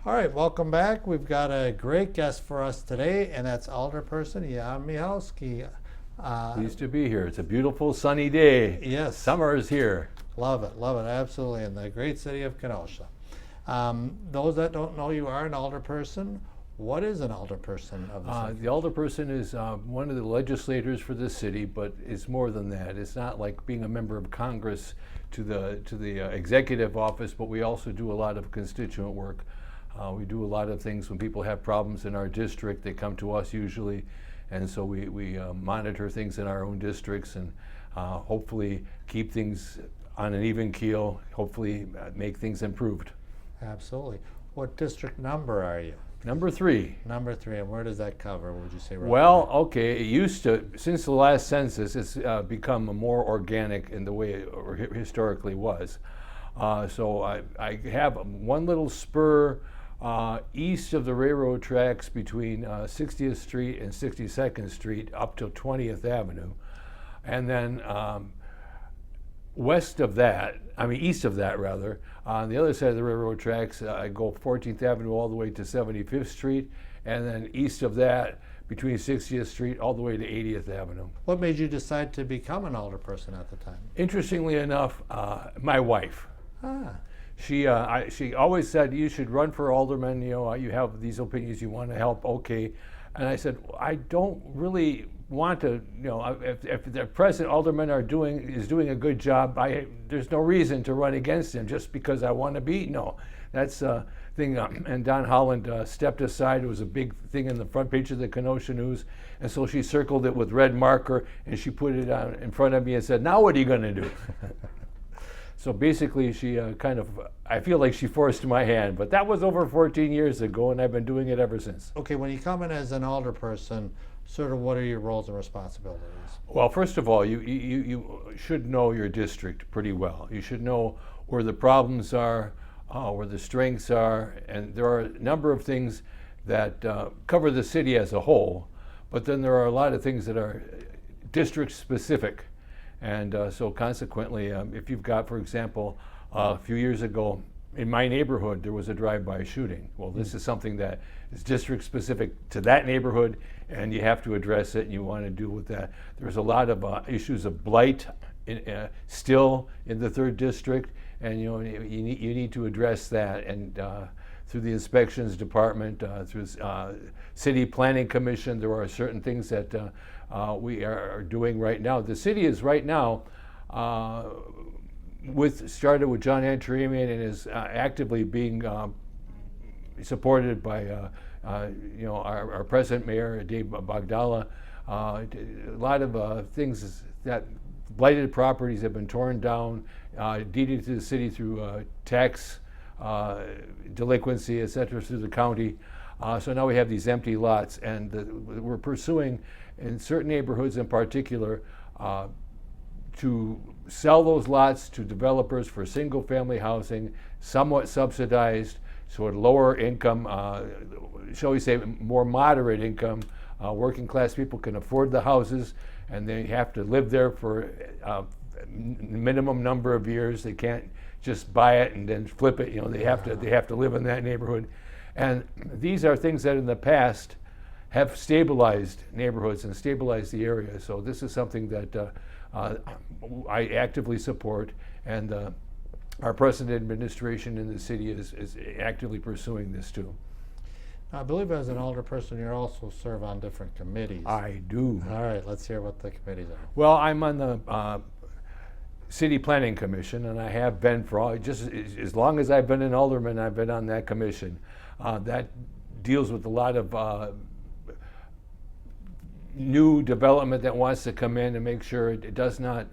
All right, welcome back. We've got a great guest for us today, and that's alderperson Jan Michalski. Pleased to be here. It's a beautiful sunny day. Yes. Summer is here. Love it, absolutely, in the great city of Kenosha. Those that don't know, you are an alderperson. What is an alderperson of the city? The alderperson is one of the legislators for the city, but it's more than that. It's not like being a member of Congress to the executive office, but we also do a lot of constituent work. We do a lot of things when people have problems in our district. They come to us usually, and so we monitor things in our own districts and hopefully keep things on an even keel, hopefully make things improved. Absolutely. What district number are you? Number 3. Number 3, and where does that cover, would you say? Roughly? Well, okay, it used to, since the last census, it's become more organic in the way it historically was. So I have one little spur east of the railroad tracks between 60th Street and 62nd Street up to 20th Avenue. And then east of that rather, on the other side of the railroad tracks, I go 14th Avenue all the way to 75th Street, and then east of that, between 60th Street all the way to 80th Avenue. What made you decide to become an alderperson at the time? Interestingly enough, my wife. She always said, you should run for alderman, you have these opinions, you want to help, okay. And I said, I don't really want to, if the present aldermen is doing a good job, there's no reason to run against him just because I want to be. No, that's a thing. And Don Holland stepped aside. It was a big thing in the front page of the Kenosha News. And so she circled it with red marker and she put it on in front of me and said, now what are you going to do? So basically she I feel like she forced my hand, but that was over 14 years ago and I've been doing it ever since. Okay, when you come in as an alderperson, sort of what are your roles and responsibilities? Well, first of all, you should know your district pretty well. You should know where the problems are, where the strengths are, and there are a number of things that cover the city as a whole, but then there are a lot of things that are district specific. And so consequently, if you've got, for example, a few years ago, in my neighborhood, there was a drive-by shooting. Well, this is something that is district specific to that neighborhood, and you have to address it, and you want to deal with that. There's a lot of issues of blight still in the 3rd district, and you need to address that. And through the inspections department, through city planning commission, there are certain things that we are doing right now. The city is right now started with John Antaramian and is actively being supported by our present mayor, Dave Bogdala. A lot of things that blighted properties have been torn down, deeded to the city through tax delinquency, et cetera, through the county. So now we have these empty lots, and we're pursuing, in certain neighborhoods in particular, to sell those lots to developers for single-family housing, somewhat subsidized, so at lower income, shall we say more moderate income, working class people can afford the houses, and they have to live there for a minimum number of years. They can't just buy it and then flip it. They have to live in that neighborhood. And these are things that in the past have stabilized neighborhoods and stabilized the area. So this is something that I actively support, and our present administration in the city is actively pursuing this too. I believe as an alderperson, you also serve on different committees. I do. All right, let's hear what the committees are. Well, I'm on the City Planning Commission, and I have been for just as long as I've been an alderman. I've been on that commission. That deals with a lot of new development that wants to come in and make sure it does not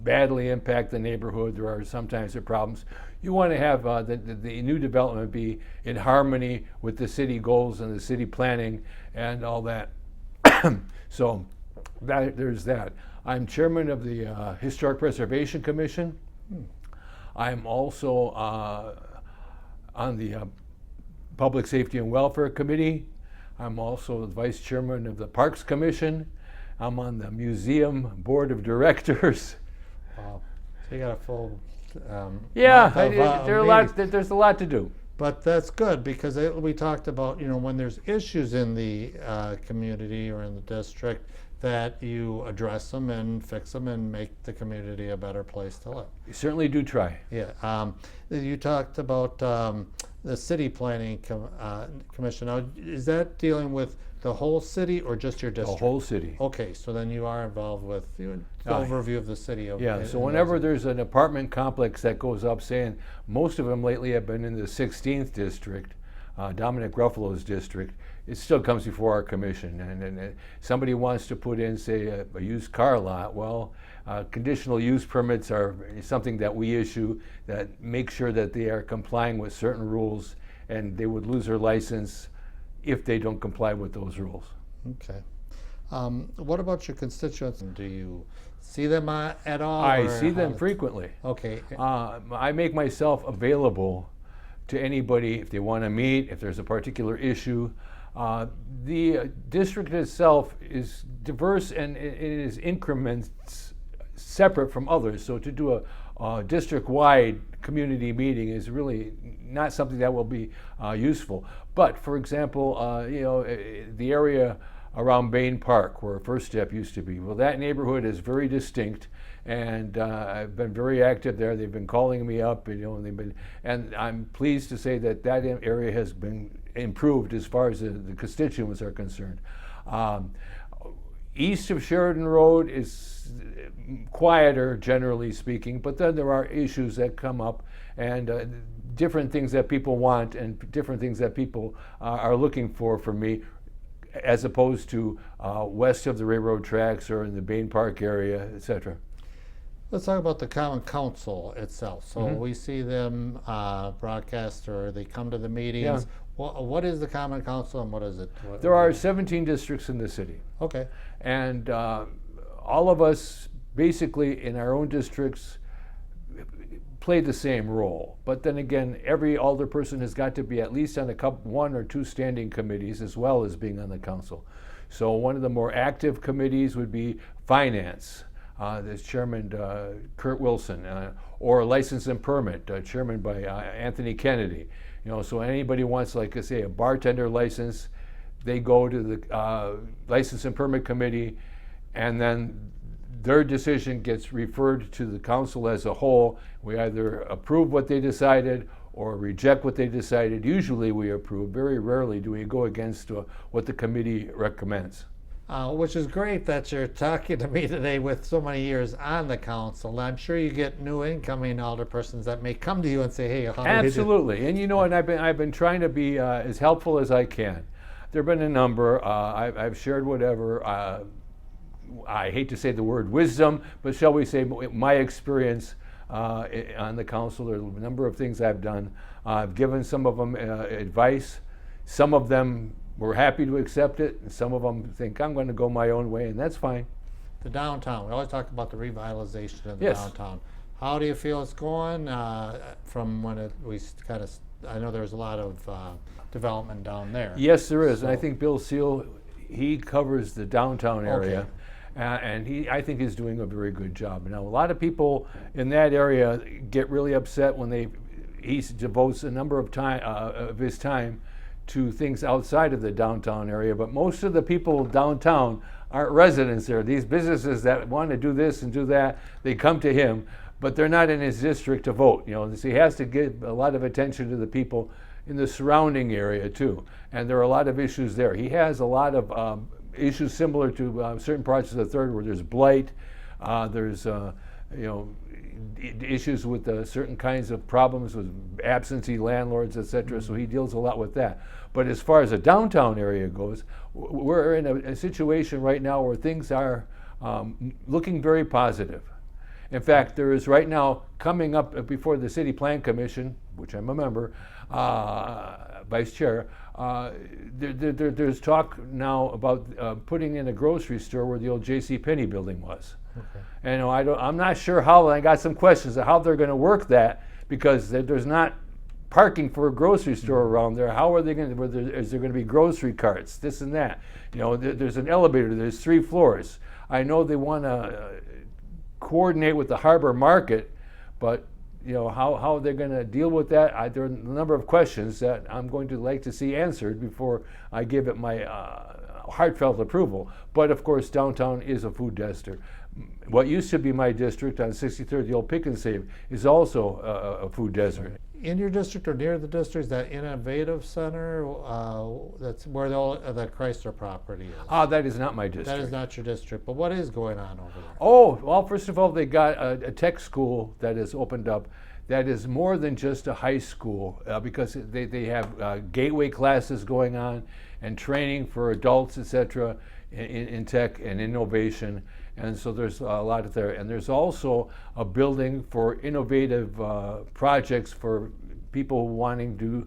badly impact the neighborhood. There are sometimes problems. You want to have the new development be in harmony with the city goals and the city planning and all that. So there's that. I'm chairman of the Historic Preservation Commission. I'm also on the Public Safety and Welfare Committee. I'm also the vice chairman of the Parks Commission. I'm on the Museum Board of Directors. Wow. So you got a full Yeah, month of, there's a lot to do. But that's good because we talked about, when there's issues in the community or in the district, that you address them and fix them and make the community a better place to live. You certainly do try. Yeah. You talked about the city planning commission. Now, is that dealing with the whole city or just your district? The whole city. Okay, so then you are involved with the overview of the city. Yeah, so whenever there's an apartment complex that goes up, saying most of them lately have been in the 16th district, Dominic Ruffalo's district, it still comes before our commission. And somebody wants to put in, say, a used car lot. Well, conditional use permits are something that we issue that make sure that they are complying with certain rules, and they would lose their license if they don't comply with those rules. Okay. What about your constituents? Do you see them at all? I see them frequently. Okay. I make myself available to anybody if they want to meet, if there's a particular issue. The district itself is diverse and it is increments separate from others. So to do a district-wide community meeting is really not something that will be useful. But for example, the area around Bain Park, where First Step used to be, well, that neighborhood is very distinct, and I've been very active there. They've been calling me up, and I'm pleased to say that area has been improved as far as the constituents are concerned. East of Sheridan Road is quieter, generally speaking, but then there are issues that come up, and different things that people want and different things that people are looking for from me, as opposed to west of the railroad tracks or in the Bain Park area, etc. Let's talk about the Common Council itself. So Mhm. we see them broadcast, or they come to the meetings. Yeah. What is the Common Council and what is it? There are 17 districts in the city. Okay. And all of us, basically, in our own districts, play the same role. But then again, every alderperson has got to be at least on one or two standing committees, as well as being on the council. So one of the more active committees would be finance. There's Chairman Kurt Wilson, or license and permit, chairman by Anthony Kennedy. So anybody wants, like I say, a bartender license, they go to the license and permit committee, and then their decision gets referred to the council as a whole. We either approve what they decided or reject what they decided. Usually we approve. Very rarely do we go against what the committee recommends. Which is great that you're talking to me today with so many years on the council. I'm sure you get new incoming alderpersons that may come to you and say, "Hey, how do we do?" Absolutely, and and I've been trying to be as helpful as I can. There've been a number. I've shared whatever. I hate to say the word wisdom, but shall we say my experience on the council. There are a number of things I've done. I've given some of them advice. Some of them were happy to accept it, and some of them think I'm going to go my own way, and that's fine. The downtown. We always talk about the revitalization of the Yes. downtown. How do you feel it's going from when I know there's a lot of development down there. Yes, there is, and I So- think Bill Seal, he covers the downtown area. Okay. And I think he's doing a very good job. Now, a lot of people in that area get really upset when he devotes a number of his time to things outside of the downtown area, but most of the people downtown aren't residents there. These businesses that want to do this and do that, they come to him, but they're not in his district to vote. So he has to give a lot of attention to the people in the surrounding area too, and there are a lot of issues there. He has a lot of issues similar to certain parts of the third, where there's blight, there's issues with certain kinds of problems with absentee landlords, etc. So he deals a lot with that. But as far as the downtown area goes, we're in a situation right now where things are looking very positive. In fact, there is right now coming up before the City Plan Commission, which I'm a member, Vice Chair, there's talk now about putting in a grocery store where the old J.C. Penney building was. Okay. And I'm not sure how. I got some questions of how they're going to work that, because there's not parking for a grocery store around there. How are they going to? Is there going to be grocery carts? This and that. There's an elevator. There's 3 floors. I know they want to coordinate with the Harbor Market, but how they're going to deal with that, there are a number of questions that I'm going to like to see answered before I give it my heartfelt approval. But of course, downtown is a food desert. What used to be my district on 63rd, the old Pick and Save, is also a food desert. In your district or near the district, is that innovative center? That's where the Chrysler property is. That is not my district. That is not your district, but what is going on over there? Oh, well, first of all, they got a tech school that has opened up that is more than just a high school, because they have gateway classes going on and training for adults, etc., in tech and innovation. And so there's a lot of there. And there's also a building for innovative projects for people wanting to,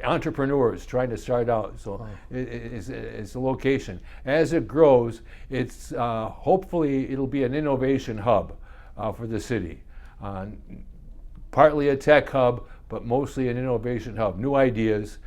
entrepreneurs trying to start out. So it's a location. As it grows, it's hopefully it'll be an innovation hub for the city. Partly a tech hub, but mostly an innovation hub. New ideas,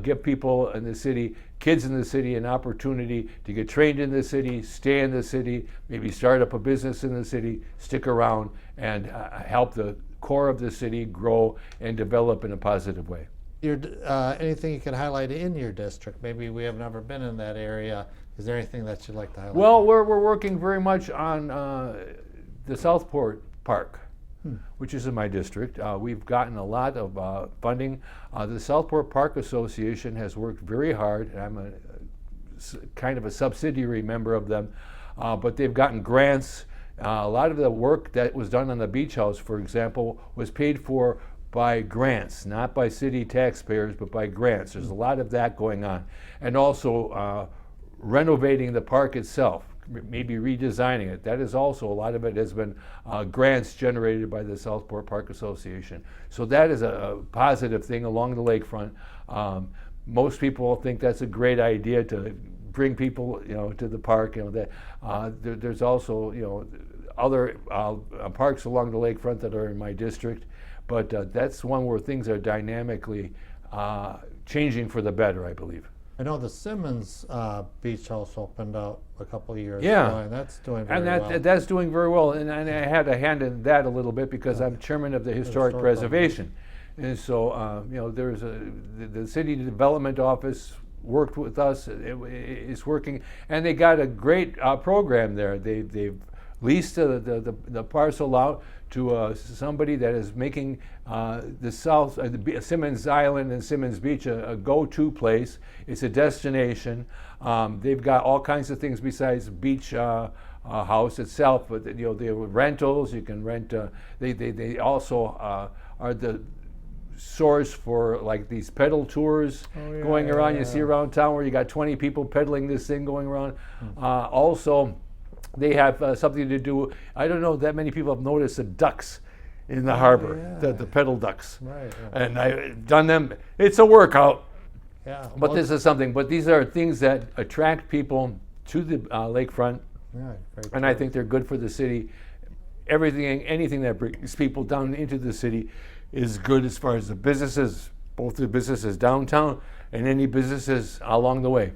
give people in the city, kids in the city, an opportunity to get trained in the city, stay in the city, maybe start up a business in the city, stick around, and help the core of the city grow and develop in a positive way. Anything you can highlight in your district? Maybe we have never been in that area. Is there anything that you'd like to highlight? Well, we're working very much on the Southport Park, which is in my district. We've gotten a lot of funding. The Southport Park Association has worked very hard, and I'm kind of a subsidiary member of them, but they've gotten grants. A lot of the work that was done on the beach house, for example, was paid for by grants, not by city taxpayers, but by grants. There's a lot of that going on. And also renovating the park itself, maybe redesigning it. That is also, a lot of it has been grants generated by the Southport Park Association. So that is a positive thing along the lakefront. Most people think that's a great idea to bring people, to the park. There's also, other parks along the lakefront that are in my district, but that's one where things are dynamically changing for the better, I believe. I know the Simmons Beach House opened up a couple of years Yeah. ago, and that's doing very And well. that's doing very well, and I had a hand in that a little bit because I'm chairman of the Historic Preservation. And so, there's the City Development Office worked with us, it's working, and they got a great program there. They've leased the parcel out to somebody that is making the Simmons Island and Simmons Beach a go-to place. It's a destination. They've got all kinds of things besides beach house itself, but they have rentals. You can rent. They also are the source for like these pedal tours going around. You see around town where you got 20 people pedaling this thing going around. Also, they have something to do. I don't know that many people have noticed the ducks in the harbor, the pedal ducks. Right. And I've done them. It's a workout. Yeah. But this is something. But these are things that attract people to the lakefront, and I think they're good for the city. Anything that brings people down into the city is good as far as the businesses, both the businesses downtown and any businesses along the way.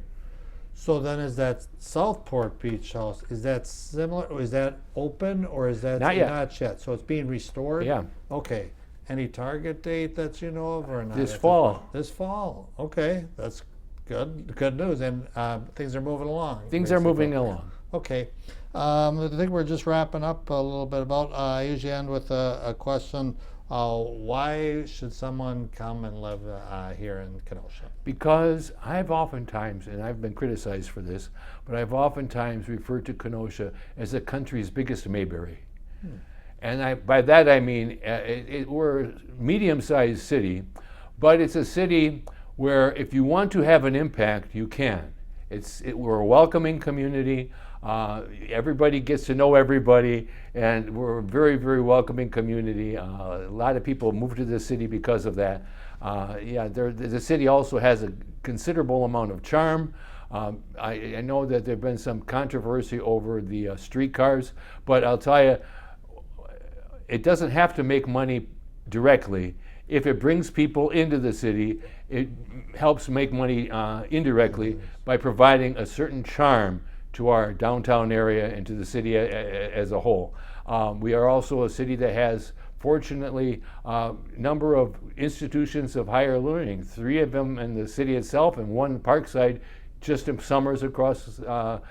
So then is that Southport Beach House, is that similar, or is that open, or is that Not yet. Not yet. So it's being restored? Yeah. Okay. Any target date that you know of or not? This fall. This fall. Okay. That's good. Good news. And things are moving along. Things are basically. moving along. Okay. I think we're just wrapping up a little bit about, I usually end with a question. Why should someone come and live here in Kenosha? Because I've oftentimes, and I've been criticized for this, but I've oftentimes referred to Kenosha as the country's biggest Mayberry. And by that I mean we're a medium-sized city, but it's a city where if you want to have an impact, you can. We're a welcoming community. Everybody gets to know everybody, and we're a very, very welcoming community. A lot of people move to the city because of that. The city also has a considerable amount of charm. I know that there have been some controversy over the streetcars, but I'll tell you, it doesn't have to make money directly. If it brings people into the city, it helps make money indirectly by providing a certain charm to our downtown area and to the city as a whole. We are also a city that has, fortunately, a number of institutions of higher learning, 3 of them in the city itself and 1 Parkside, just in summers across the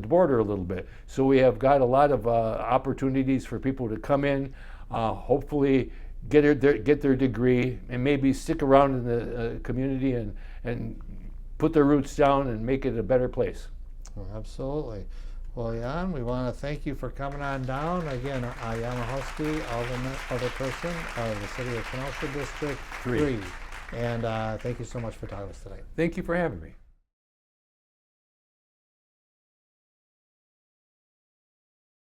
border a little bit. So we have got a lot of opportunities for people to come in, hopefully get their degree, and maybe stick around in the community and put their roots down and make it a better place. Well, absolutely. Well, Jan, we want to thank you for coming on down. Again, Jan Michalski, alderperson of the City of Kenosha District 3. And thank you so much for talking to us today. Thank you for having me.